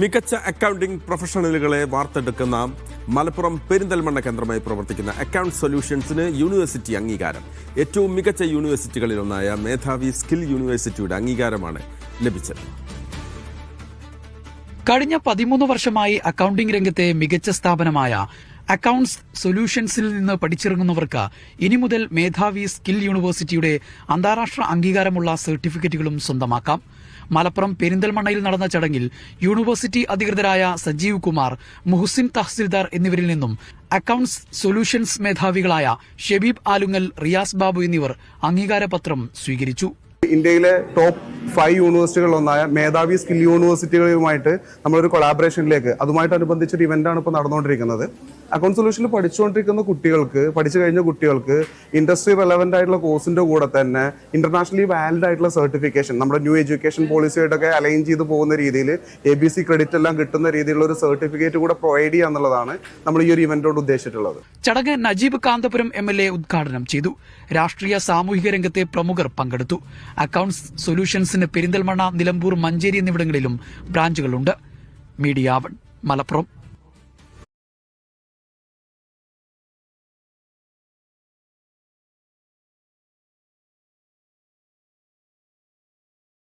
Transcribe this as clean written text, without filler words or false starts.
മികച്ച അക്കൗണ്ടിംഗ് പ്രൊഫഷണലുകളെ വാർത്തെടുക്കുന്ന മലപ്പുറം പെരിന്തൽമണ്ണ കേന്ദ്രമായി പ്രവർത്തിക്കുന്ന അക്കൗണ്ട് സൊല്യൂഷൻസിന് യൂണിവേഴ്സിറ്റി അംഗീകാരം. ഏറ്റവും മികച്ച യൂണിവേഴ്സിറ്റികളിലൊന്നായ മേധാവി സ്കിൽ യൂണിവേഴ്സിറ്റിയുടെ അംഗീകാരമാണ് ലഭിച്ചത്. കഴിഞ്ഞ 13 വർഷമായി അക്കൗണ്ടിംഗ് രംഗത്തെ മികച്ച സ്ഥാപനമായ അക്കൗണ്ട്സ് സൊല്യൂഷൻസിൽ നിന്ന് പഠിച്ചിറങ്ങുന്നവർക്ക് ഇനി മുതൽ മേധാവി സ്കിൽ യൂണിവേഴ്സിറ്റിയുടെ അന്താരാഷ്ട്ര അംഗീകാരമുള്ള സർട്ടിഫിക്കറ്റുകളും സ്വന്തമാക്കാം. മലപ്പുറം പെരിന്തൽമണ്ണയിൽ നടന്ന ചടങ്ങിൽ യൂണിവേഴ്സിറ്റി അധികൃതരായ സജീവ് കുമാർ, മുഹസിൻ തഹസിൽദാർ എന്നിവരിൽ നിന്നും അക്കൗണ്ട്സ് സൊല്യൂഷൻസ് മേധാവികളായ ഷബീബ് ആലുങ്ങൽ, റിയാസ് ബാബു എന്നിവർ അംഗീകാരപത്രം സ്വീകരിച്ചു. ഇന്ത്യയിലെ ടോപ്പ് 5 യൂണിവേഴ്സിറ്റികളിലൊന്നായ മേധാവി സ്കിൽ യൂണിവേഴ്സിറ്റികളുമായിട്ട് നമ്മളൊരു കൊളാബറേഷനിലേക്ക് അതുമായിട്ടനുബന്ധിച്ചൊരു ഇവന്റാണ് ഇപ്പോൾ നടന്നുകൊണ്ടിരിക്കുന്നത്. അക്കൗണ്ട് സൊല്യൂഷനിൽ പഠിച്ചു കഴിഞ്ഞ കുട്ടികൾക്ക് ഇൻഡസ്ട്രി റെലവൻ്റ് ആയിട്ടുള്ള കോഴ്സിന്റെ കൂടെ തന്നെ ഇന്റർനാഷണലി വാലിഡ് ആയിട്ടുള്ള സർട്ടിഫിക്കേഷൻ, നമ്മുടെ ന്യൂ എഡ്യൂക്കേഷൻ പോളിസിയായിട്ടൊക്കെ അലൈൻ ചെയ്ത് പോകുന്ന രീതിയിൽ ABC ക്രെഡിറ്റ് എല്ലാം കിട്ടുന്ന രീതിയിലുള്ള ഒരു സർട്ടിഫിക്കറ്റ് കൂടെ പ്രൊവൈഡ് ചെയ്യുക എന്നുള്ളതാണ് നമ്മൾ ഈ ഒരു ഇവന്റോട് ഉദ്ദേശിച്ചിട്ടുള്ളത്. ചടങ്ങ് നജീബ് കാന്തപുരം MLA ഉദ്ഘാടനം ചെയ്തു. രാഷ്ട്രീയ സാമൂഹിക രംഗത്തെ പ്രമുഖർ പങ്കെടുത്തു. അക്കൗണ്ട്സ് സൊല്യൂഷൻസിന് പെരിന്തൽമണ്ണ, നിലമ്പൂർ, മഞ്ചേരി എന്നിവിടങ്ങളിലും ബ്രാഞ്ചുകളുണ്ട്. മീഡിയ 1 മലപ്പുറം.